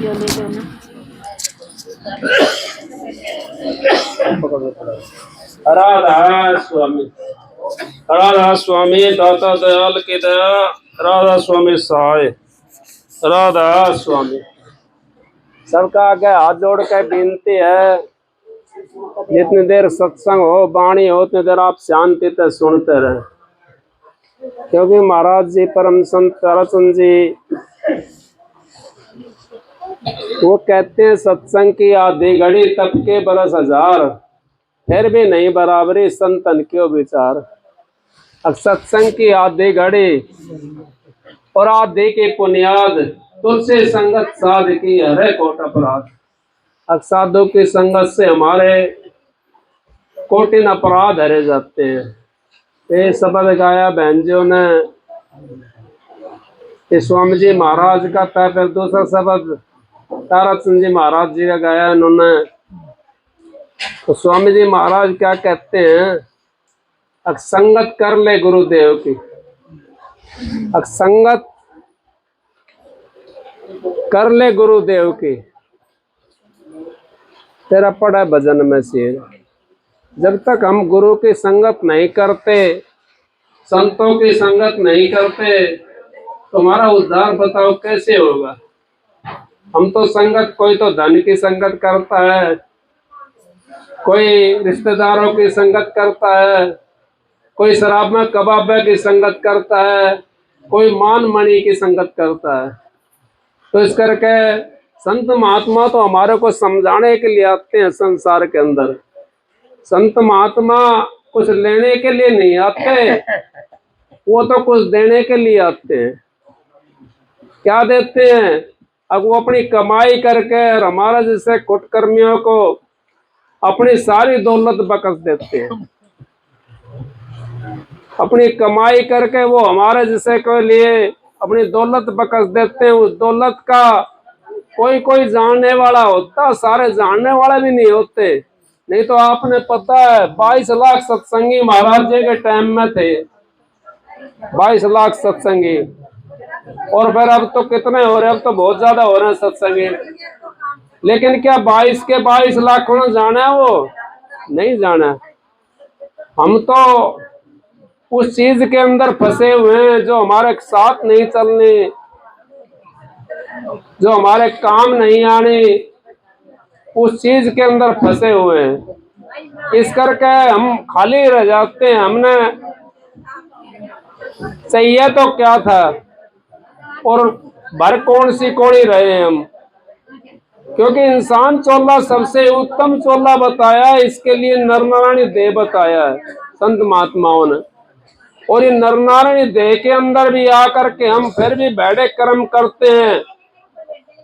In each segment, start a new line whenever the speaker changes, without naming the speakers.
यो ले लो ना।
राधा स्वामी, राधा स्वामी दाता दयाल की दया, राधा स्वामी सहाय, राधा स्वामी। सबका आगे हाथ जोड़ के विनती है, जितनी देर सत्संग हो, वाणी हो, उतनी देर आप शांति से सुनते रहे, क्योंकि महाराज जी परम संत ताराचंद जी वो कहते हैं सत्संग की आधी घड़ी तब के बरस हजार, फिर भी नहीं बराबरी संतन क्यों विचार। अब सत्संग की आधी घड़ी और आधी की बुनियाद, तुलसी संगत साध की हरे कोट अपराध। अब साधु की संगत से हमारे कोटिन अपराध हरे जाते हैं। ये शब्द गाया बहनजियों ने, ये स्वामी जी महाराज का था। फिर दूसरा शब्द ताराचंद जी महाराज जी का गाया इन्होंने। तो स्वामी जी महाराज क्या कहते हैं, अक संगत कर ले गुरुदेव की, अक संगत कर ले गुरुदेव की, तेरा पड़ा भजन में शेर। जब तक हम गुरु की संगत नहीं करते, संतों की संगत नहीं करते, तो हमारा उद्धार बताओ कैसे होगा। हम तो संगत, कोई तो धन की संगत करता है, कोई रिश्तेदारों की संगत करता है, कोई शराब में कबाबे की संगत करता है, कोई मान मणि की संगत करता है। तो इस करके संत महात्मा तो हमारे को समझाने के लिए आते हैं संसार के अंदर। संत महात्मा कुछ लेने के लिए नहीं आते, वो तो कुछ देने के लिए आते हैं। क्या देते हैं? अब वो अपनी कमाई करके और हमारा जैसे कुटकर्मियों को अपनी सारी दौलत बख्श देते हैं। अपनी कमाई करके वो हमारे जैसे के लिए अपनी दौलत बख्श देते हैं। उस दौलत का कोई कोई जानने वाला होता, सारे जानने वाले भी नहीं होते। नहीं तो आपने पता है 22 लाख सत्संगी महाराज जी के टाइम में थे, 22 लाख सत्संगी। और फिर अब तो कितने हो रहे हैं, अब तो बहुत ज्यादा हो रहे हैं सत्संगी। लेकिन क्या 22 के 22 लाख को जाना है? वो नहीं जाना। हम तो उस चीज के अंदर फंसे हुए हैं जो हमारे साथ नहीं चलने, जो हमारे काम नहीं आने, उस चीज के अंदर फंसे हुए हैं। इस करके हम खाली रह जाते हैं। हमने चाहिए तो क्या था और भर कौन सी कोड़ी रहे हम। क्योंकि इंसान चोला सबसे उत्तम चोला बताया, इसके लिए नर नारायणी देह बताया है संत महात्माओं ने। और ये नर नारायणी देह के अंदर भी आकर के हम फिर भी बैठे कर्म करते हैं,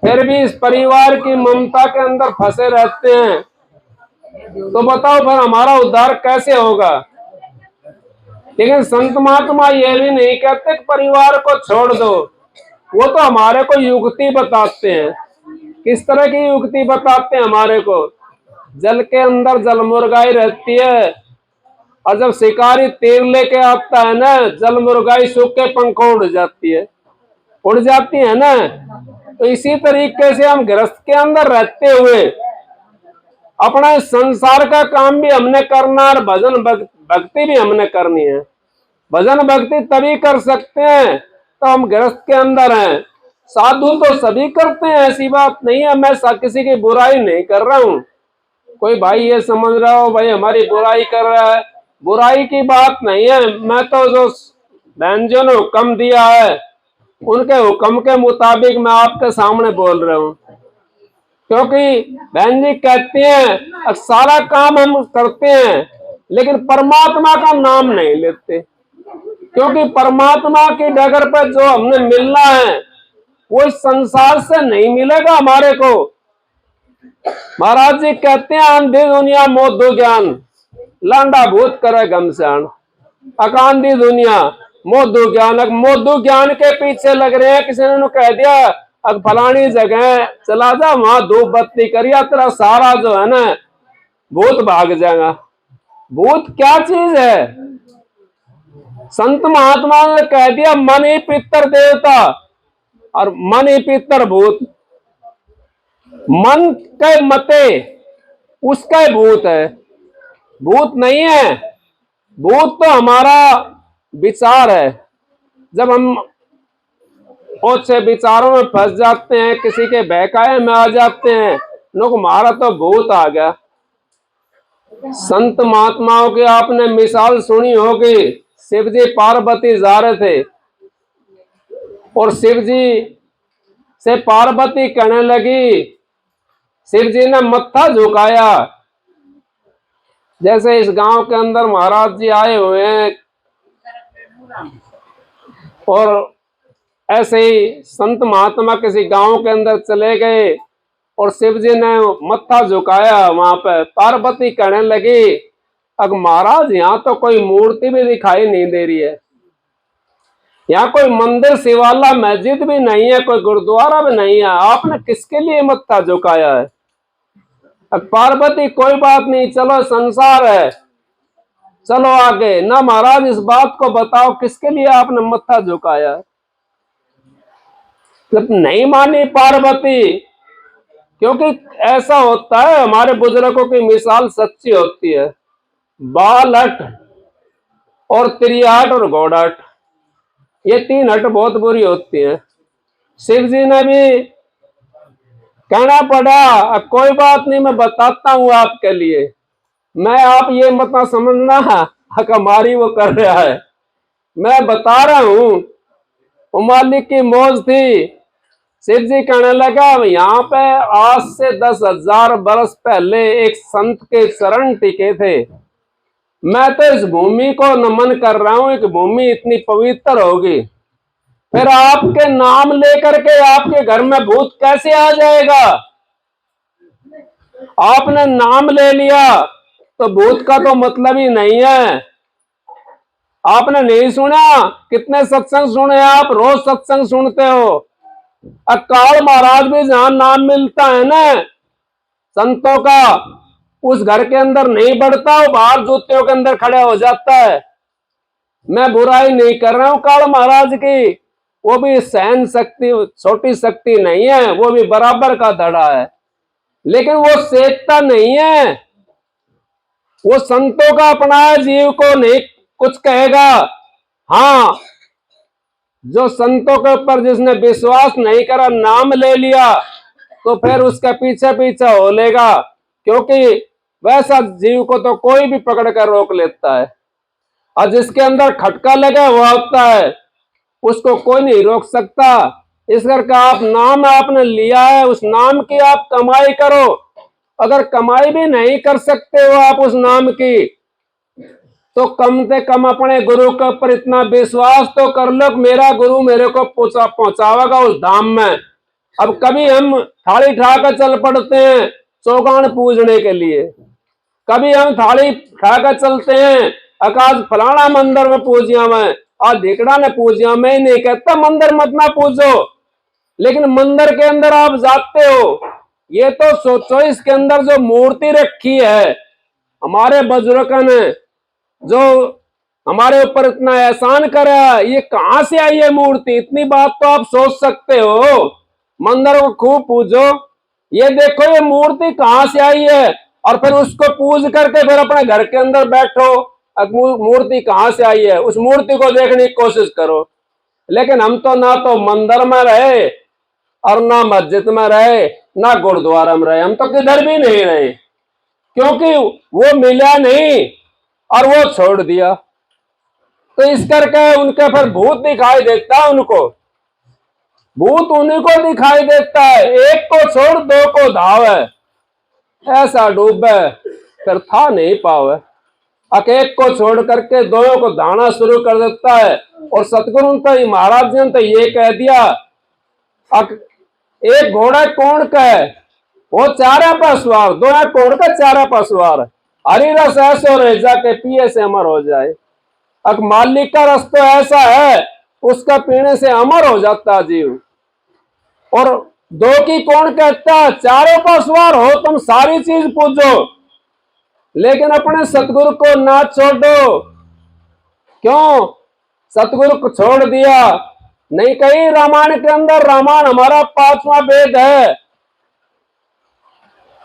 फिर भी इस परिवार की ममता के अंदर फंसे रहते हैं। तो बताओ फिर हमारा उद्धार कैसे होगा? लेकिन संत महात्मा ये भी नहीं कहते कि परिवार को छोड़ दो, वो तो हमारे को युक्ति बताते हैं। किस तरह की युक्ति बताते हैं हमारे को? जल के अंदर जल मुर्गाई रहती है, और जब शिकारी तीर लेके आता है ना, जल मुर्गाई सूख के पंखों उड़ जाती है, उड़ जाती है ना। तो इसी तरीके से हम गृहस्थ के अंदर रहते हुए अपना संसार का काम भी हमने करना और भजन भक्ति भी हमने करनी है। भजन भक्ति तभी कर सकते हैं तो हम गृहस्थ के अंदर हैं। साधु तो सभी करते हैं, ऐसी बात नहीं है। मैं किसी की बुराई नहीं कर रहा हूँ। कोई भाई ये समझ रहा हो भाई हमारी बुराई कर रहा है, बुराई की बात नहीं है। मैं तो जो बहनजियों ने हुक्म दिया है उनके हुक्म के मुताबिक मैं आपके सामने बोल रहा हूँ। क्योंकि बहन जी कहती हैं सारा काम हम करते हैं लेकिन परमात्मा का नाम नहीं लेते। क्योंकि परमात्मा की डगर पर जो हमने मिलना है वो इस संसार से नहीं मिलेगा हमारे को। महाराज जी कहते हैं आंधी दुनिया मोदो ज्ञान, लांडा भूत करे घमसान। अकांधी दुनिया मोदो ज्ञान, मोदो ज्ञान के पीछे लग रहे हैं। किसी ने कह दिया अब फलानी जगह चला जा, वहां धूप बत्ती करिया, तेरा सारा जो है ना भूत भाग जाएगा। भूत क्या चीज है? संत महात्मा ने कह दिया मन ही पितर देवता और मन ही पितर भूत। मन के मते उसका भूत है, भूत नहीं है। भूत तो हमारा विचार है। जब हम बहुत से विचारों में फंस जाते हैं, किसी के बहकावे में आ जाते हैं, लोग हमारा तो भूत आ गया। संत महात्माओं की आपने मिसाल सुनी होगी। शिव जी पार्वती जा रहे थे और शिव जी से पार्वती कहने लगी, शिव जी ने मत्था झुकाया। जैसे इस गांव के अंदर महाराज जी आए हुए हैं और ऐसे ही संत महात्मा किसी गांव के अंदर चले गए और शिव जी ने मत्था झुकाया। वहां पर पार्वती कहने लगी, अब महाराज यहाँ तो कोई मूर्ति भी दिखाई नहीं दे रही है, यहाँ कोई मंदिर शिवाला मस्जिद भी नहीं है, कोई गुरुद्वारा भी नहीं है, आपने किसके लिए मत्था झुकाया है? अब पार्वती, कोई बात नहीं, चलो संसार है, चलो आगे। ना महाराज इस बात को बताओ किसके लिए आपने मत्था झुकाया? जब नहीं मानी पार्वती, क्योंकि ऐसा होता है, हमारे बुजुर्गों की मिसाल सच्ची होती है। बाल हट और त्रियाट और घोड़ाट, ये तीन हट बहुत बुरी होती है। शिव जी ने भी कहना पड़ा, अब कोई बात नहीं, मैं बताता हूं आपके लिए, मैं आप ये मत ना समझना हमारी वो कर रहा है, मैं बता रहा हूं। वो मालिक की मौज थी। शिव जी कहने लगा, यहाँ पे आज से 10,000 बरस पहले एक संत के चरण टिके थे। मैं तो इस भूमि को नमन कर रहा हूं, एक भूमि इतनी पवित्र होगी, फिर आपके नाम लेकर के आपके घर में भूत कैसे आ जाएगा? आपने नाम ले लिया तो भूत का तो मतलब ही नहीं है। आपने नहीं सुना? कितने सत्संग सुने आप? रोज सत्संग सुनते हो। अकाल महाराज भी जहां नाम मिलता है ना संतों का, उस घर के अंदर नहीं बढ़ता, वो बाहर जूतियों के अंदर खड़ा हो जाता है। मैं बुराई नहीं कर रहा हूं काल महाराज की, वो भी सहन शक्ति छोटी शक्ति नहीं है, वो भी बराबर का धड़ा है, लेकिन वो सेकता नहीं है। वो संतों का अपना जीव को नहीं कुछ कहेगा। हाँ, जो संतों के ऊपर जिसने विश्वास नहीं करा, नाम ले लिया, तो फिर उसका पीछे पीछे हो लेगा, क्योंकि वैसा जीव को तो कोई भी पकड़ कर रोक लेता है, और जिसके अंदर खटका लगा हुआ होता है उसको कोई नहीं रोक सकता। इस करके आप नाम आपने लिया है, उस नाम की आप कमाई करो। अगर कमाई भी नहीं कर सकते हो आप उस नाम की, तो कम से कम अपने गुरु के ऊपर इतना विश्वास तो कर लो, मेरा गुरु मेरे को पहुंचावेगा उस धाम में। अब कभी हम थाली उठाकर चल पड़ते हैं चौगान पूजने के लिए, कभी हम थाली उठाकर चलते हैं आकाश फलाना मंदिर में पूजिया में, और धिकड़ा ने पूजिया, मैं नहीं कहता मंदिर मत ना पूजो, लेकिन मंदिर के अंदर आप जाते हो, ये तो सोचो इसके अंदर जो मूर्ति रखी है हमारे बुजुर्गों ने, जो हमारे ऊपर इतना एहसान करा, ये कहां से आई है मूर्ति? इतनी बात तो आप सोच सकते हो। मंदिर को खूब पूजो, ये देखो ये मूर्ति कहां से आई है, और फिर उसको पूज करके फिर अपने घर के अंदर बैठो, मूर्ति कहां से आई है उस मूर्ति को देखने की कोशिश करो। लेकिन हम तो ना तो मंदिर में रहे और ना मस्जिद में रहे, ना गुरुद्वारा में रहे, हम तो किधर भी नहीं रहे, क्योंकि वो मिला नहीं और वो छोड़ दिया। तो इस करके उनके फिर भूत दिखाई देता है, उनको भूत उन्हीं को दिखाई देता है। एक को छोड़ दो को धावे, ऐसा डूबे फिर था नहीं पावे। एक को छोड़ करके दो को धाना शुरू कर देता है। और सतगुरु तो महाराज जी ने तो ये कह दिया, एक घोड़ा कौन का है, वो चारा पर सवार, दो कौन का चारा पर सवार, हरी रस ऐसो रह जाके पिए से अमर हो जाए। अब मालिक का रस तो ऐसा है, उसका पीने से अमर हो जाता जीव। और दो की कौन कहता, चारों पर सवार हो तुम सारी चीज पूजो, लेकिन अपने सतगुरु को ना छोड़ो। क्यों? सतगुरु को छोड़ दिया नहीं? कहीं रामायण के अंदर, रामायण हमारा 5वां वेद है,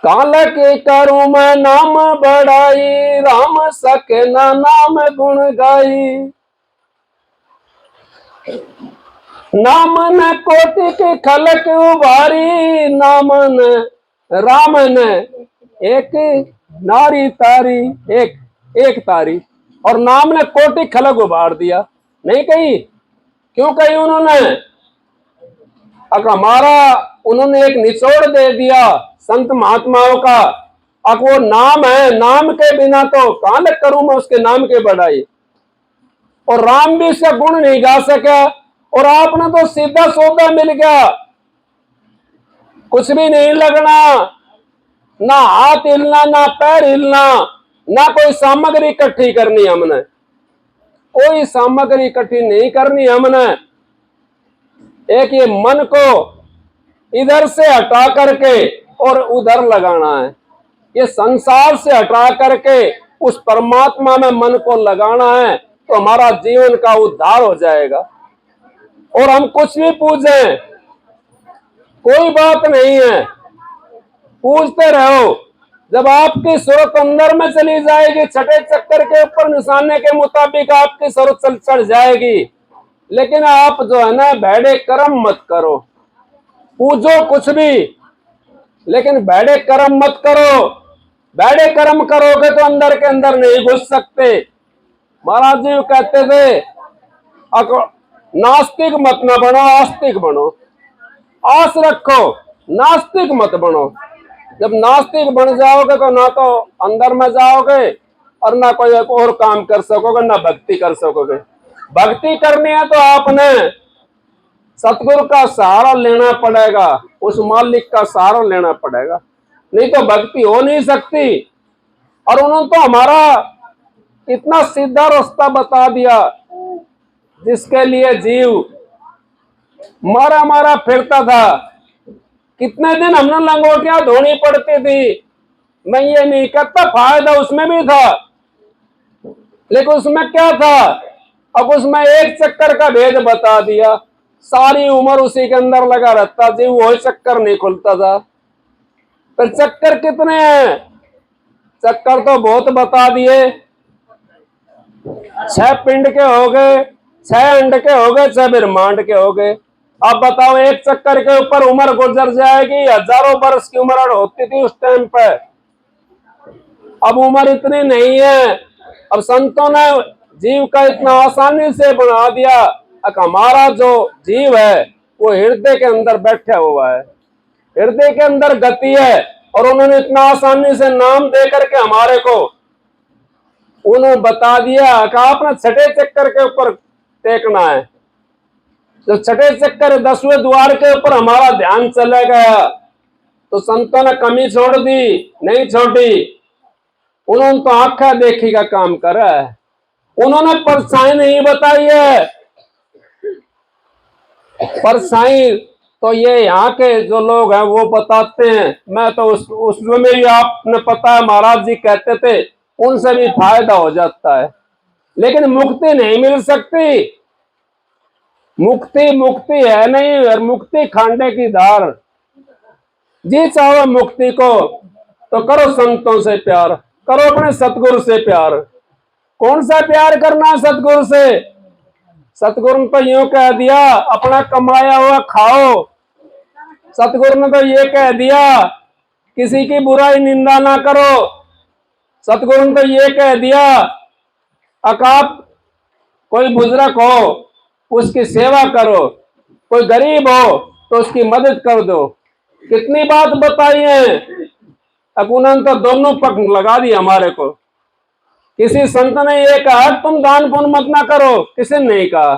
काल के करूं मैं नाम बढ़ाई, राम सके ना नाम गुण गाई। नाम न कोटि की खलक उभारी, नाम न राम ने एक नारी तारी, एक एक तारी, और नाम ने कोटि खलक उभार दिया। नहीं कही, क्यों कही उन्होंने? अब हमारा उन्होंने एक निचोड़ दे दिया संत महात्माओं का। अब वो नाम है, नाम के बिना तो कहां तक करूं मैं उसके नाम के बढ़ाई। और राम भी इसका गुण नहीं गा सका, और आपने तो सीधा सौदा मिल गया, कुछ भी नहीं लगना, ना हाथ हिलना, ना पैर हिलना, ना कोई सामग्री इकट्ठी करनी हमने, कोई सामग्री इकट्ठी नहीं करनी हमने। एक ये मन को इधर से हटा करके और उधर लगाना है, ये संसार से हटा करके उस परमात्मा में मन को लगाना है, तो हमारा जीवन का उद्धार हो जाएगा। और हम कुछ भी पूजें, कोई बात नहीं है, पूछते रहो। जब आपकी सूरत अंदर में चली जाएगी, छठे चक्कर के ऊपर निशाने के मुताबिक आपकी सूरत चढ़ जाएगी। लेकिन आप जो है ना, भैड़े कर्म मत करो, पूजो कुछ भी, लेकिन भैड़े कर्म मत करो। भैड़े कर्म करोगे तो अंदर के अंदर नहीं घुस सकते। महाराज जी कहते थे, नास्तिक मत न बनो, आस्तिक बनो। आस रखो, नास्तिक मत बनो। जब नास्तिक बन जाओगे तो ना तो अंदर में जाओगे और ना कोई और काम कर सकोगे, ना भक्ति कर सकोगे। भक्ति करनी है तो आपने सतगुरु का सहारा लेना पड़ेगा, उस मालिक का सहारा लेना पड़ेगा, नहीं तो भक्ति हो नहीं सकती। और उन्होंने तो हमारा इतना सीधा रास्ता बता दिया, जिसके लिए जीव मारा मारा फिरता था। कितने दिन हमने लंगोटियां धोनी पड़ती थी। मैं ये नहीं कहता फायदा उसमें भी था, लेकिन उसमें क्या था? अब उसमें एक चक्कर का भेद बता दिया, सारी उम्र उसी के अंदर लगा रहता जी, वही चक्कर नहीं खुलता था। पर चक्कर कितने हैं? चक्कर तो बहुत बता दिए। 6 पिंड के हो गए, 6 अंड के हो गए, 6 ब्रह्मांड के हो गए। अब बताओ, एक चक्कर के ऊपर उम्र गुजर जाएगी। हजारों वर्ष की उम्र होती थी उस टाइम पे, अब उम्र इतनी नहीं है। अब संतों ने जीव का इतना आसानी से बना दिया। अब हमारा जो जीव है वो हृदय के अंदर बैठा हुआ है, हृदय के अंदर गति है। और उन्होंने इतना आसानी से नाम दे करके हमारे को उन्होंने बता दिया कि आपने छठे चक्कर के ऊपर टेकना है। जब छठे चक्कर 10वें द्वार के ऊपर हमारा ध्यान चला गया तो संतों ने कमी छोड़ दी? नहीं छोड़ी। उन्होंने तो आंखा देखी का काम करा है, उन्होंने परछाई नहीं बताई है। परछाई तो ये यहाँ के जो लोग हैं वो बताते हैं। मैं तो उसमें भी आपने पता है महाराज जी कहते थे उनसे भी फायदा हो जाता है, लेकिन मुक्ति नहीं मिल सकती। मुक्ति मुक्ति है नहीं, और मुक्ति खांडे की धार। जी चाहो मुक्ति को तो करो संतों से प्यार, करो अपने सतगुरु से प्यार। कौन सा प्यार करना सतगुरु से? सतगुरु ने तो यूं कह दिया, अपना कमाया हुआ खाओ। सतगुरु ने तो ये कह दिया, किसी की बुराई निंदा ना करो। सतगुरु ने तो ये कह दिया, आप कोई बुजुर्ग हो उसकी सेवा करो, कोई गरीब हो तो उसकी मदद कर दो। कितनी बात बताई है। अब उन्होंने तो दोनों पक्ष लगा दिए हमारे को। किसी संत ने ये कहा तुम दान पुण्य मत ना करो, किसी ने नहीं कहा,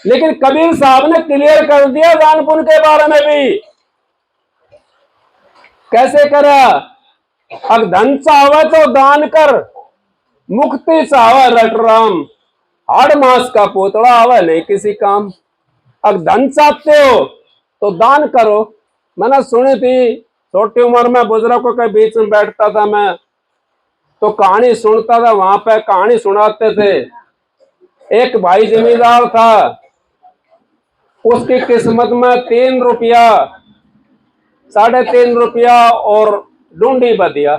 लेकिन कबीर साहब ने क्लियर कर दिया दान पुण्य के बारे में भी। कैसे करा? अब धन चाहे तो दान कर, मुक्ति चाहे रट राम, हाड़ मास का पोतड़ा आवे नहीं किसी काम। अब धन चाहते हो तो दान करो। मैंने सुनी थी, छोटी उम्र में बुजुर्गों के बीच में बैठता था मैं, तो कहानी सुनता था, वहां पे कहानी सुनाते थे। एक भाई जमींदार था, उसकी किस्मत में 3 रुपया 3.5 रुपया और ढूंढी बदिया।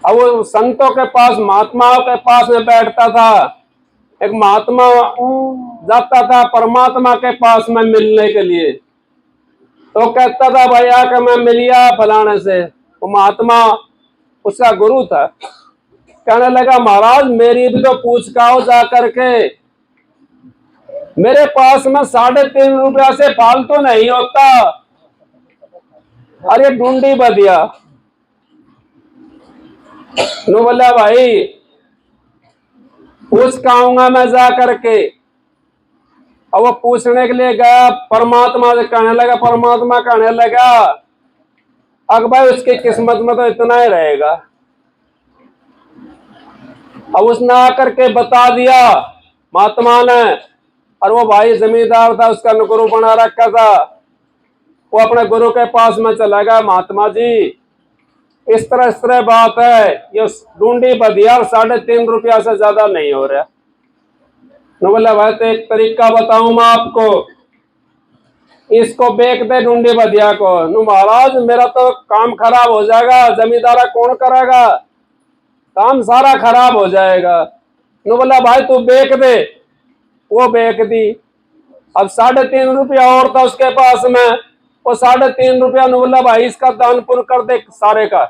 अब वो संतों के पास, महात्माओं के पास में बैठता था। एक महात्मा जाता था परमात्मा के पास में मिलने के लिए, तो कहता था भैया कि मैं मिलिया फलाने से। वो महात्मा उसका गुरु था। कहने लगा महाराज मेरी भी तो पूछ खाओ जा करके, मेरे पास में 3.5 रुपया से फालतू नहीं होता। अरे ढूंढी बदिया। नो बोला भाई पूछ खाऊंगा मैं जा करके। अब वो पूछने के लिए गया परमात्मा से। परमात्मा कहने लगा अब भाई उसकी किस्मत में तो इतना ही रहेगा। अब उसने आकर के बता दिया महात्मा ने। और वो भाई जमींदार था, उसका गुरु बना रखा था। वो अपने गुरु के पास में चला गया, महात्मा जी इस तरह बात है, ये ढूंढी बदिया 3.5 रुपया से ज्यादा नहीं हो रहा। नो बोला भाई तो एक तरीका बताऊं मैं आपको, इसको बेच दे ढूंढी बदिया को। नो महाराज मेरा तो काम खराब हो जाएगा, जमींदारा कौन करेगा, काम सारा खराब हो जाएगा। नो बोला भाई तू बेच दे। वो बेच दी। अब 3.5 रुपया और था उसके पास में। वो 3.5 रुपया नो बोला भाई इसका दान पुण्य कर दे सारे का।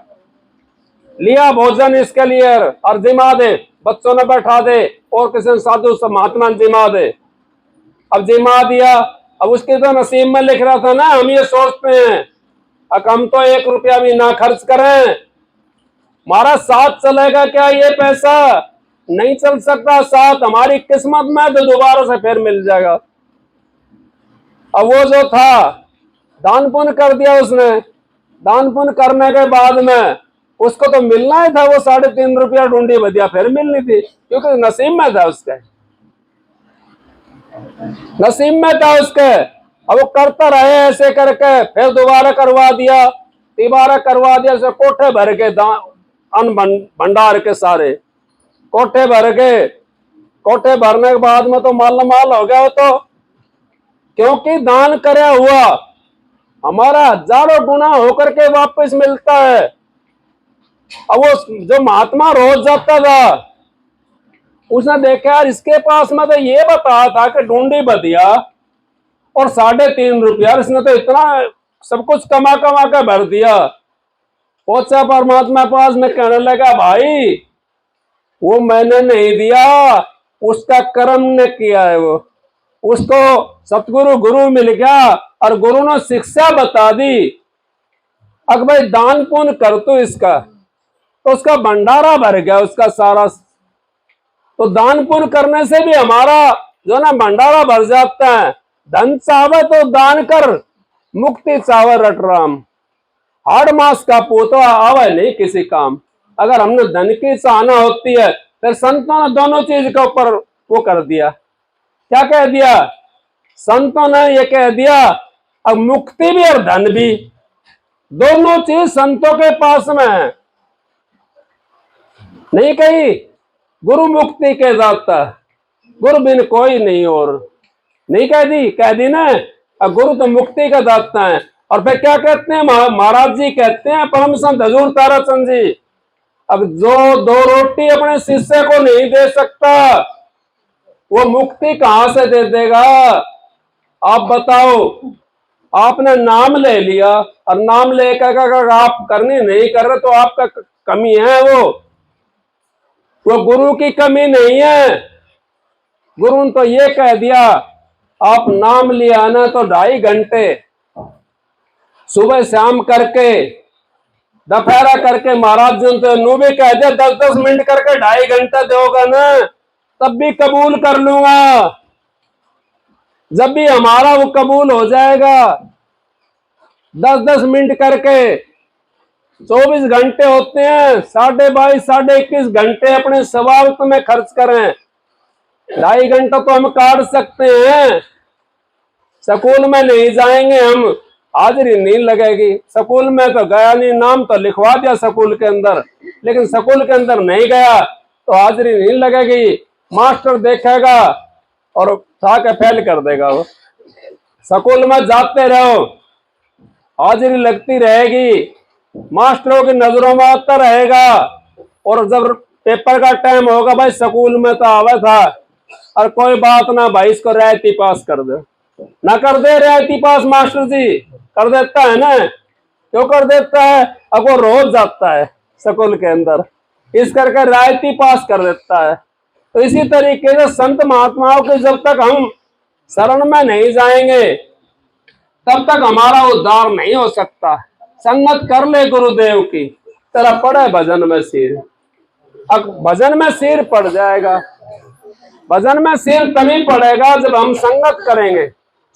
लिया भोजन इसके लिए और जिमा दे, बच्चों ने बैठा दे और किसी साधु महात्मा जिमा दे। अब जिमा दिया। अब उसके तो नसीब में लिख रहा था ना, हम ये सोचते हैं अब हम तो 1 रुपया भी ना खर्च करें, हमारा साथ चलेगा क्या ये पैसा, नहीं चल सकता साथ, हमारी किस्मत में तो दोबारा से फिर मिल जाएगा। अब वो जो था दान पुण्य कर दिया उसने। दान पुण्य करने के बाद में उसको तो मिलना ही था वो 3.5 रुपया ढूंढी बदिया, फिर मिलनी थी क्योंकि नसीब में था उसके, नसीब में था उसके। अब वो करता रहे ऐसे करके, फिर दोबारा करवा दिया, तिबारा करवा दिया। से कोठे भर के अन्न भंडार के सारे कोठे भर के। कोठे भरने के बाद में तो माल माल हो गया वो तो, क्योंकि दान करया हुआ हमारा हजारों गुना होकर के वापस मिलता है। अब वो जो महात्मा रोज जाता था उसने देखा यार इसके पास में तो ये बताया था कि ढूंढी बदिया और 3.5 रुपया, इसने तो इतना सब कुछ कमा कमा के भर दिया। पहुंचा परमात्मा पास में, कहने लगा भाई वो मैंने नहीं दिया, उसका कर्म ने किया है। वो उसको सतगुरु गुरु मिल गया और गुरु ने शिक्षा बता दी अब भाई दान पुण्य कर तो इसका, तो उसका भंडारा भर गया उसका सारा। तो दान पुण्य करने से भी हमारा जो ना भंडारा भर जाता है। धन चाहे तो दान कर, मुक्ति चाहे रट राम, हाड़ मास का पोता आवे नहीं किसी काम। अगर हमने धन की चाहना होती है फिर संतों ने दोनों चीज के ऊपर वो कर दिया। क्या कह दिया संतों ने? ये कह दिया अब मुक्ति भी और धन भी, दोनों चीज संतों के पास में है। नहीं कही गुरु मुक्ति के दाता, गुरु बिन कोई नहीं और। नहीं कह दी ना, अब गुरु तो मुक्ति का दाता है। और फिर क्या कहते हैं महाराज जी कहते हैं, परम संत हजूर ताराचंद जी, अब जो 2 रोटी अपने शिष्य को नहीं दे सकता वो मुक्ति कहां से दे देगा? आप बताओ। आपने नाम ले लिया और नाम लेकर अगर आप करनी नहीं कर रहे तो आपका कमी है, वो गुरु की कमी नहीं है। गुरु ने तो ये कह दिया आप नाम लिया ना तो 2.5 घंटे सुबह शाम करके, दोपहरा करके, महाराज जी तो नू भी कह दिया 10-10 मिनट करके 2.5 घंटा दोगा ना तब भी कबूल कर लूंगा। जब भी हमारा वो कबूल हो जाएगा 10-10 मिनट करके, 24 घंटे होते हैं, 22.5 21 घंटे अपने स्वार्थ में खर्च करें। 2.5 घंटा तो हम काट सकते हैं। स्कूल में नहीं जाएंगे हम, हाजिरी नहीं लगेगी। स्कूल में तो गया नहीं, नाम तो लिखवा दिया स्कूल के अंदर, लेकिन स्कूल के अंदर नहीं गया तो हाजिरी नहीं लगेगी। मास्टर देखेगा और उठा के फेल कर देगा। वो स्कूल में जाते रहो, हाजिरी लगती रहेगी, मास्टरों की नजरों में आता रहेगा। और जब पेपर का टाइम होगा भाई, स्कूल में तो आवा था और कोई बात ना भाई, इसको रियायती पास कर दे, ना कर दे रियायती पास, मास्टर जी कर देता है ना। क्यों कर देता है? अब वो रोज जाता है स्कूल के अंदर, इस करके रियायती पास कर देता है। तो इसी तरीके से संत महात्माओं के जब तक हम शरण में नहीं जाएंगे तब तक हमारा उद्धार नहीं हो सकता। संगत कर ले गुरुदेव की, तेरा पड़े भजन में सिर। अब भजन में सिर पड़ जाएगा, भजन में सिर तभी पड़ेगा जब हम संगत करेंगे।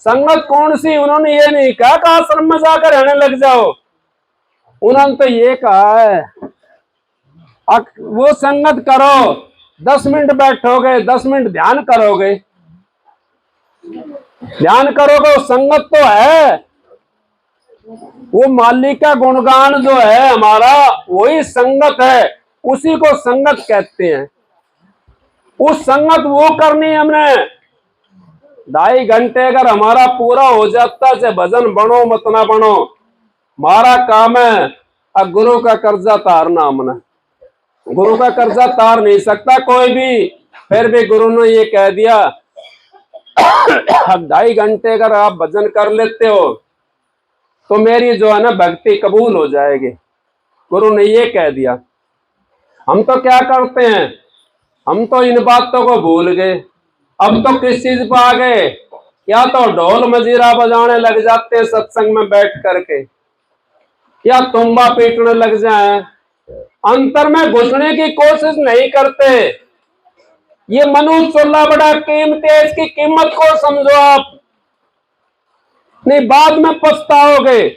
संगत कौन सी? उन्होंने ये नहीं कहा कि आश्रम में जाकर रहने लग जाओ, उन्होंने तो ये कहा है वो संगत करो, 10 मिनट बैठोगे, 10 मिनट ध्यान करोगे, ध्यान करोगे, संगत तो है। वो मालिक का गुणगान जो है हमारा, वही संगत है, उसी को संगत कहते हैं। उस संगत वो करनी है हमने। 2.5 घंटे अगर हमारा पूरा हो जाता, चाहे भजन बनो मत ना बनो, हमारा काम है। अब गुरु का कर्जा तारना, हमने गुरु का कर्जा तार नहीं सकता कोई भी। फिर भी गुरु ने ये कह दिया अब 2.5 घंटे अगर आप भजन कर लेते हो तो मेरी जो है ना भक्ति कबूल हो जाएगी, गुरु ने ये कह दिया। हम तो क्या करते हैं, हम तो इन बातों को भूल गए। अब तो किस चीज पर आ गए, या तो ढोल मजीरा बजाने लग जाते हैं सत्संग में बैठ करके, या तुम्बा पीटने लग जाए, अंतर में घुसने की कोशिश नहीं करते। ये मनुष्य चोला बड़ा कीमती है, इसकी कीमत को समझो आप, नहीं बाद में पछताओगे।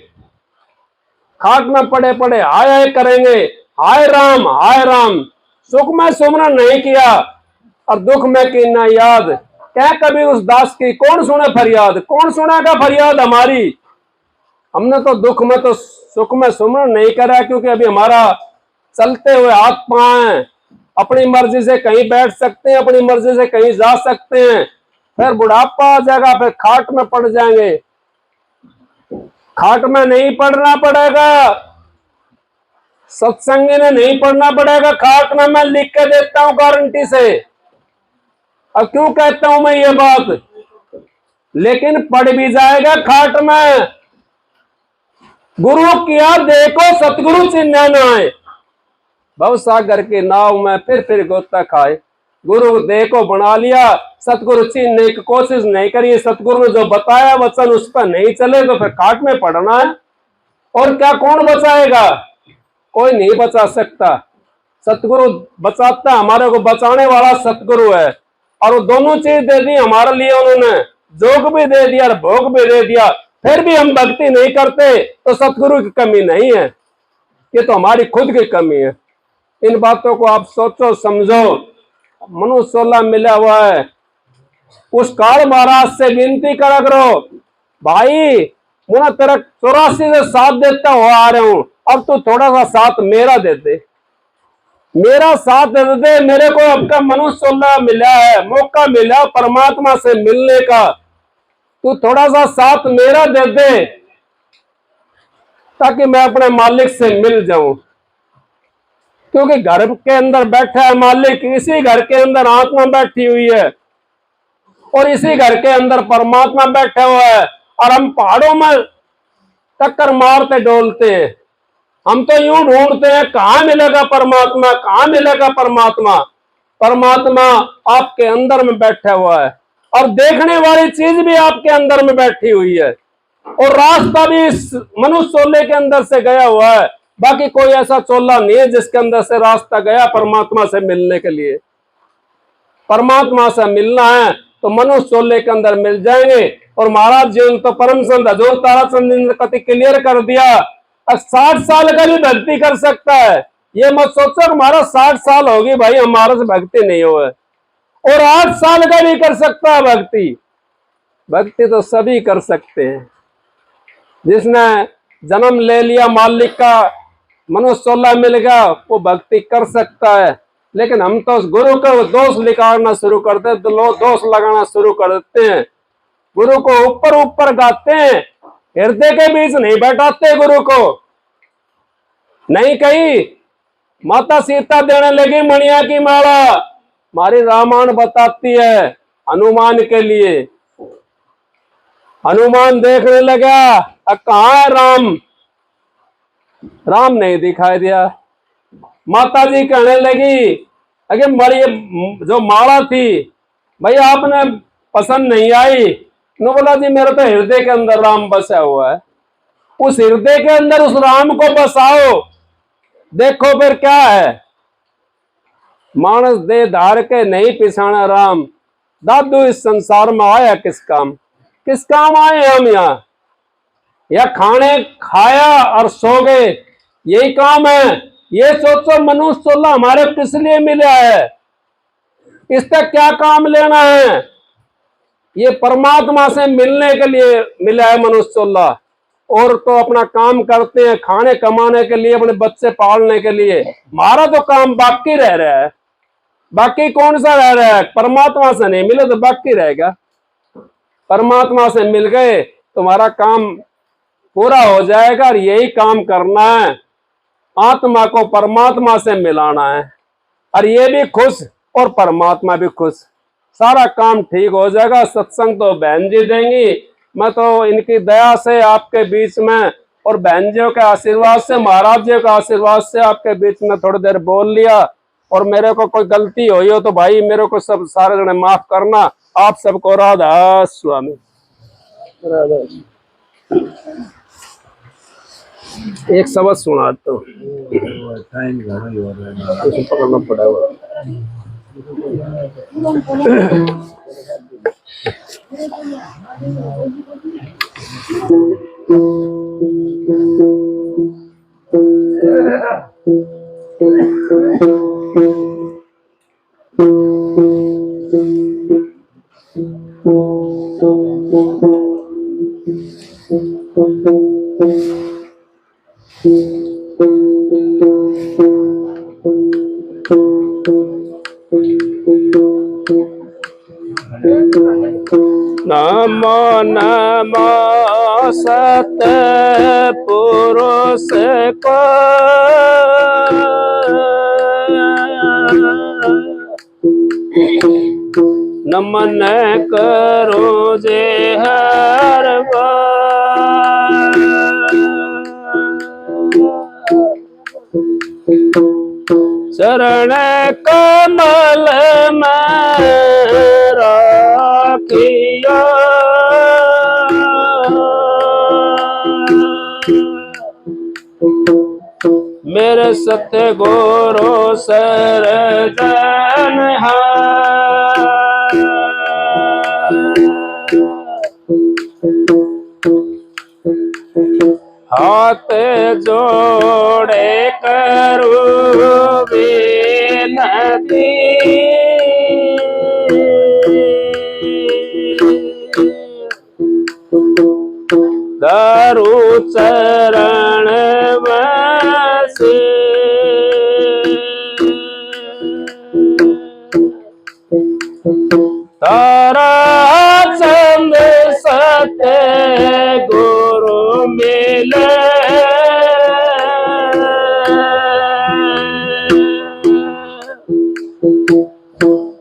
खाट में पड़े पड़े हाय हाय करेंगे, हाय राम, सुख में सुमरन नहीं किया और दुख में की ना याद। क्या कभी उस दास की कौन सुने फरियाद, कौन सुनेगा फरियाद हमारी? हमने तो दुख में तो सुख में सुमरन नहीं करा, क्योंकि अभी हमारा चलते हुए हाथ पांव हैं, अपनी मर्जी से कहीं बैठ सकते हैं, अपनी मर्जी से कहीं जा सकते हैं। फिर बुढ़ापा आ जाएगा, फिर खाट में पड़ जाएंगे। खाट में नहीं पड़ना पड़ेगा, सत्संगी ने नहीं पढ़ना पड़ेगा खाट में, मैं लिख के देता हूं गारंटी से। अब क्यों कहता हूं मैं ये बात, लेकिन पढ़ भी जाएगा खाट में। गुरु किया देखो सतगुरु चिन्ह न आए, भवसागर के नाव में फिर गोता खाए। गुरु देखो बना लिया, सतगुरु चिन्हने की कोशिश नहीं करिए। सतगुरु ने जो बताया वचन उस पर नहीं चले तो फिर खाट में पड़ना है। और क्या कौन बचाएगा? कोई नहीं बचा सकता। सतगुरु बचाता, हमारे को बचाने वाला सतगुरु है। और वो दोनों चीज दे दी हमारे लिए उन्होंने, जोग भी दे दिया और भोग भी दे दिया। फिर भी हम भक्ति नहीं करते तो सतगुरु की कमी नहीं है, ये तो हमारी खुद की कमी है। इन बातों को आप सोचो समझो। मनुष्य 16 मिला हुआ है, उस काल महाराज से विनती करा करो, भाई मुझे तेरा 84 से साथ देता हुआ आ रहा हूं, अब तो थोड़ा सा साथ मेरा दे दे, मेरा साथ दे दे। मेरे को आपका मनुष्य 16 मिला है, मौका मिला परमात्मा से मिलने का, तू थोड़ा सा साथ मेरा दे दे ताकि मैं अपने मालिक से मिल जाऊं। क्योंकि घर के अंदर बैठा है मालिक, इसी घर के अंदर आत्मा बैठी हुई है और इसी घर के अंदर परमात्मा बैठा हुआ है। और हम पहाड़ों में टक्कर मारते डोलते हैं, हम तो यूं ढूंढते हैं कहां मिलेगा परमात्मा, कहां मिलेगा परमात्मा। परमात्मा आपके अंदर में बैठा हुआ है और देखने वाली चीज भी आपके अंदर में बैठी हुई है, और रास्ता भी इस मनुष्य चोले के अंदर से गया हुआ है। बाकी कोई ऐसा चोला नहीं है जिसके अंदर से रास्ता गया परमात्मा से मिलने के लिए। परमात्मा से मिलना है तो मनुष्य चोले के अंदर मिल जाएंगे। और महाराज जी ने तो परम संत हजूर ताराचंद ने कति क्लियर कर दिया, अब 60 साल का भी भक्ति कर सकता है। ये मत सोचो कि हमारा 60 साल होगी भाई हमारा से भक्ति नहीं हो, और 8 साल का भी कर सकता है भक्ति। भक्ति तो सभी कर सकते हैं। जिसने जन्म ले लिया मालिक का, मनुष्य 16 मिल गया, वो भक्ति कर सकता है। लेकिन हम तो गुरु को दोष निकालना शुरू करते हैं, दोष लगाना शुरू कर देते हैं, गुरु को ऊपर ऊपर गाते हैं, हृदय के बीच नहीं बैठाते गुरु को। नहीं कही माता सीता देने लगी मणिया की माला, हमारी रामायण बताती है हनुमान के लिए। हनुमान देखने लगा कहाँ है राम, राम नहीं दिखाई दिया। माता जी कहने लगी अरे मरी जो माला थी भाई आपने पसंद नहीं आई। नो बोला जी मेरे तो हृदय के अंदर राम बसा हुआ है। उस हृदय के अंदर उस राम को बसाओ, देखो फिर क्या है। मानस दे धार के नहीं पिछाना राम, दादू इस संसार में आया किस काम, किस काम आए हम यहाँ। या खाने खाया और सो गए, यही काम है। ये सोचो मनुष्य चोला हमारे किस लिए मिला है, इसका क्या काम लेना है। ये परमात्मा से मिलने के लिए मिला है मनुष्य चोला। और तो अपना काम करते हैं खाने कमाने के लिए, अपने बच्चे पालने के लिए। हमारा तो काम बाकी रह रहा है। बाकी कौन सा रह रहा है, परमात्मा से नहीं मिले तो बाकी रहेगा। परमात्मा से मिल गए तुम्हारा काम पूरा हो जाएगा। और यही काम करना है, आत्मा को परमात्मा से मिलाना है। और ये भी खुश और परमात्मा भी खुश, सारा काम ठीक हो जाएगा। सत्संग तो बहन जी देंगी, मैं तो इनकी दया से आपके बीच में और बहन जियों के आशीर्वाद से, महाराज जी के आशीर्वाद से आपके बीच में थोड़ी देर बोल लिया। और मेरे को कोई गलती हुई हो तो भाई मेरे को सब सारे जने माफ करना। आप सबको राधा स्वामी। राधा एक शब्द सुना तो पकड़ना पड़ेगा। नमो नमो सतपुरुष को, नमन करो जे हर बार। चरण कमल में राखियो, मेरे सतगुरु सरजन हाथ जोड़े करू विनती, दारू चरण बसे, तारा चंद सत्य गुरु मिले,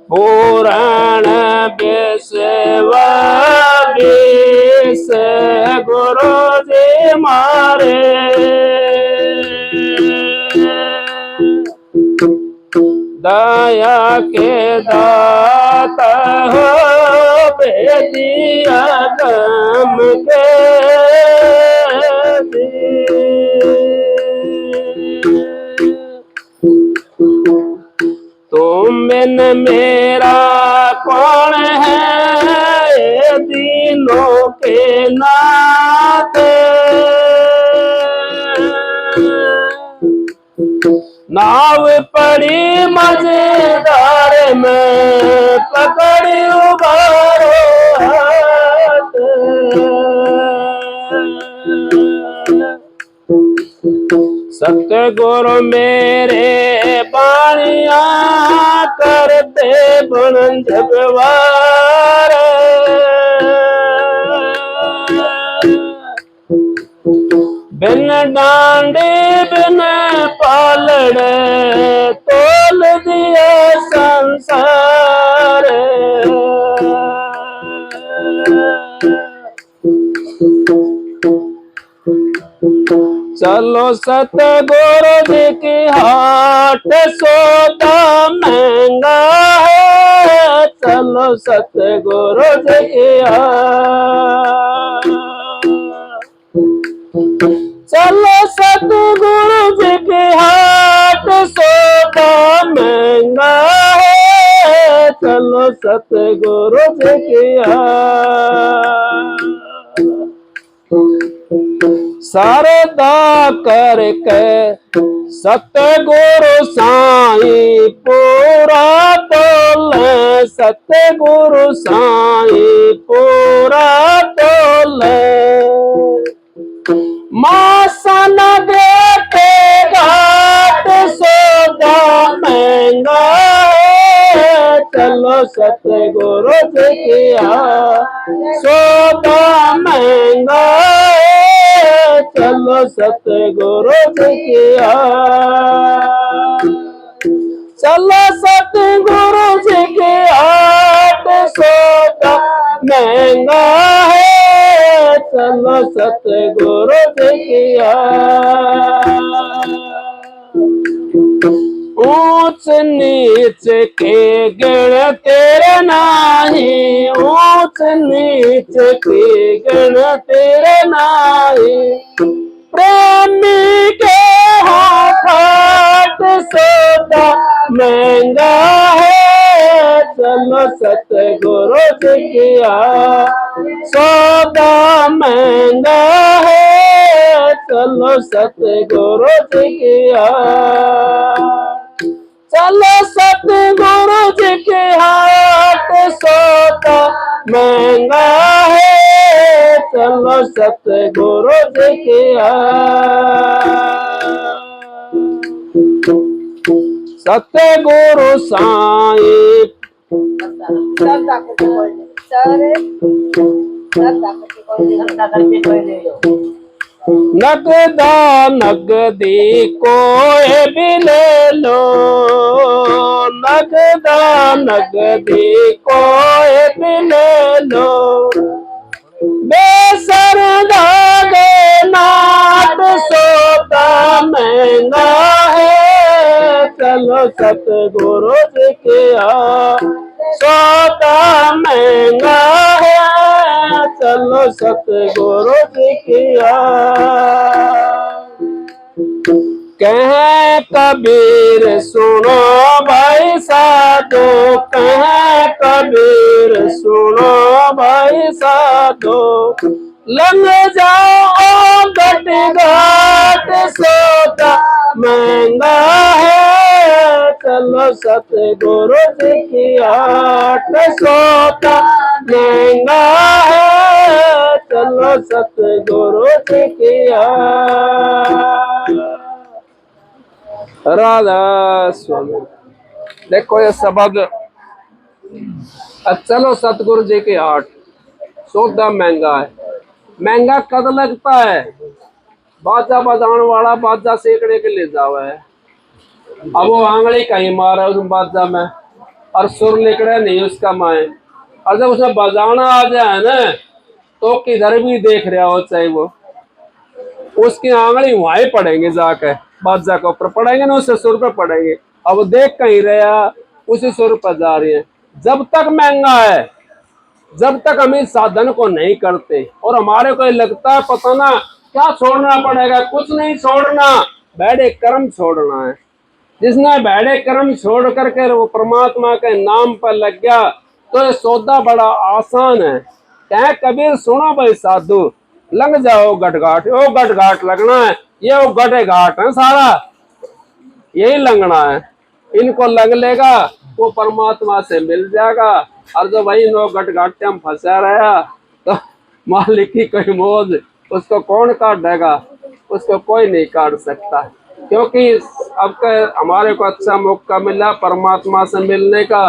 पुराण विश्वा विष गुरु जी मारे, दया के दाता हो बेदिया गम के तुम बिन मेरा कौन है, दिनों के नाते नाव पड़ी मजेदार में पकड़ी उबारो हाथ, सतगुरु मेरे बाणिया करते बन जगवार, बिन डांडे बिन पालड़े तोल दिया संसार। चलो सतगुरु जी की हाट सौदा महंगा है। चलो सतगुरु जी की हाट, चलो सतगुरु जी की हाट सौदा महंगा है। चलो सतगुरु जी की हाट, शारदा करके सतगुरु साईं पूरा तोले। सतगुरु साईं पूरा तोले। मासन देते घाट सौदा महंगा है। चलो सतगुरु जी की हाट सौदा महंगा है। चलो सतगुरु जी की हाट, चलो सतगुरु जी की हाट सौदा महंगा है। चलो सतगुरु जी की हाट, ऊंच नीच के गण तेरे नाही। ऊंच नीच के गण तेरे नाही। प्रेमी के हाथ सौदा महंगा है। चलो सतगुरु जी की हाट सौदा महंगा है। चलो सतगुरु जी की हाट, चलो सतगुरु जी की हाट सौदा महंगा है। चलो सतगुरु जी की हाट, सतगुरु साईं नगदा नगदी कोई भी ले लो। नगदा नगदी कोई भी ले लो। बेसर लागे नाट सौदा महंगा है। चलो सतगुरु जी की हाट सौदा महंगा है। चलो सतगुरु जी की हाट, कहे कबीर सुनो भाई साधो। कहे कबीर सुनो भाई साधो। लंघ जाओ घट घाट सौदा महंगा है। चलो सतगुरु जी की हाट सौदा महंगा है। चलो सतगुरु जी की हाट। राधा स्वामी। देखो ये सबक, चलो सतगुरु जी की हाट सौदा महंगा है। महंगा कद लगता है? बाजा बजाने वाला बाजा सेकड़े के ले जावा है। अब वो आंगली कहीं मारा उस बाजा में और सुर निकले नहीं उसका माए। और जब उसे बजाना आ जाए ना तो किधर भी देख रहा हो चाहे वो, उसकी आंगली वहीं पड़ेंगे जाके बाजा के ऊपर पड़ेंगे ना, उससे सुर पे पड़ेंगे। अब देख कहीं रहा उसी सुर पर जा रही है। जब तक महंगा है, जब तक हम इस साधन को नहीं करते और हमारे को लगता है पता ना क्या छोड़ना पड़ेगा, कुछ नहीं छोड़ना, बैठे कर्म छोड़ना है। जिसने बैठे कर्म छोड़ करके वो परमात्मा के नाम पर लग गया तो ये सौदा बड़ा आसान है। कहे कबीर सुनो भाई साधु, लंघ जाओ गट घाट। वो गट घाट लगना है, ये वो गटे घाट है, सारा यही लंघना है। इनको लंघ लेगा वो परमात्मा से मिल जाएगा। और जो वही नो गट घाटे में फंसा रहा तो मालिक की कोई मौज, उसको कौन काट देगा? उसको कोई नहीं काट सकता। क्योंकि अब हमारे को अच्छा मौका मिला परमात्मा से मिलने का,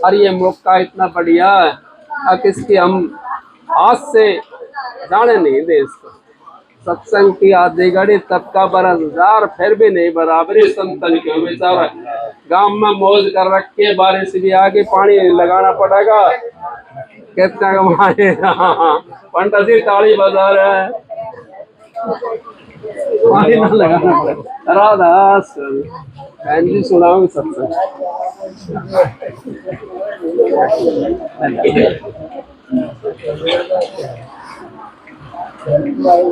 और ये मौका इतना बढ़िया है अब इसकी हम हाथ से जाने नहीं दे इसको। सत्संग की आधी घड़ी तब का बरस हजार, फिर भी नहीं बराबरी संतन के। बेचारा गांव में मौज कर रखे, बारिश भी आगे, पानी लगाना पड़ेगा, कितना कमाए। पंडित जी ताली बजा रहे हैं, पानी ना लगाना पड़ेगा। राधास बहन जी सुनाओ सत्संग।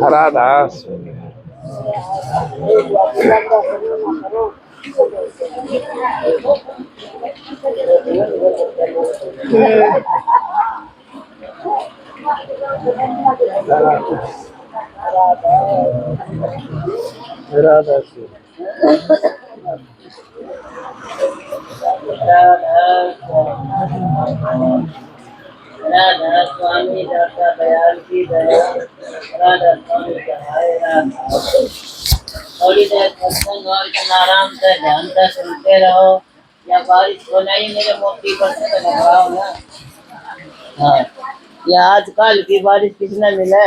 राधास राधास
राधा स्वामी दाता दयाल की दया, राधा स्वामी कहाए राधा। थोड़ी देर सत्संग और आराम से ध्यान से सुनते रहो, या बारिश हो नहीं मेरे मोती पर से लगाओ ना। हाँ, या आजकल की बारिश किसने मिले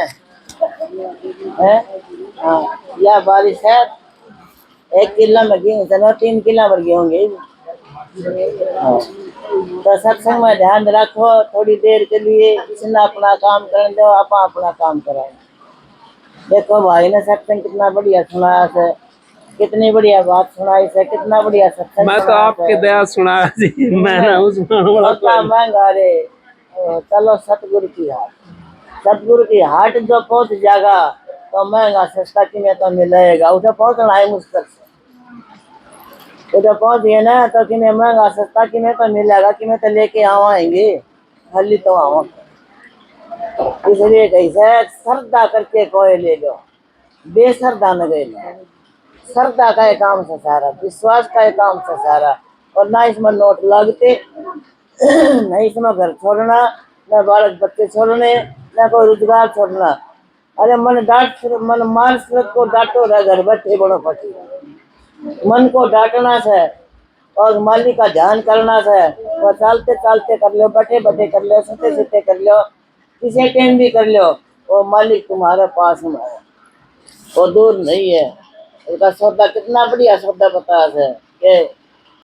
है? हाँ, या बारिश है 1 किला में गेहूँ चलो 3 किला भर गेहूँ होंगे। हाँ, तो सत्संग में ध्यान रखो, थोड़ी देर के लिए किसने अपना काम करने दो, आप अपना काम कराओ। देखो भाई ने सत्संग कितना बढ़िया सुनाया है, कितनी बढ़िया बात सुनाई है, कितना बढ़िया सत्संग।
मैं तो आपकी दया सुनाया जी, मैंने उसमें बड़ा
महंगा रे। चलो सतगुरु की हाट, सतगुरु की हाट जो पहुंच जाएगा तो महंगा सस्ता कि में तो मिलेगा। उसे पहुंचना है मुश्किल से, उधर पहुंच गए ना तो कि महंगा सस्ता कि में तो मिलेगा, कि में तो लेके आवाएंगे खाली तो आवा। इसलिए कैसे श्रद्धा करके कोई ले लो, बेश्रद्धा न गए। श्रद्धा का एक काम से सारा, विश्वास का एक काम से सारा। और ना इसमें नोट लगते, नहीं इसमें घर छोड़ना, न बालक बच्चे छोड़ने, न कोई रोजगार छोड़ना। अरे मन मार को डांटो रह, घर बैठे बड़ो पटी। मन को डांटना से और मालिक का ध्यान करना से, और चलते चलते कर लो, बैठे बैठे कर लो, सोते सोते कर लो, किसी टाइम भी कर लो, वो मालिक तुम्हारे पास में है, वो दूर नहीं है। उसका सौदा कितना बढ़िया सौदा बताया है कि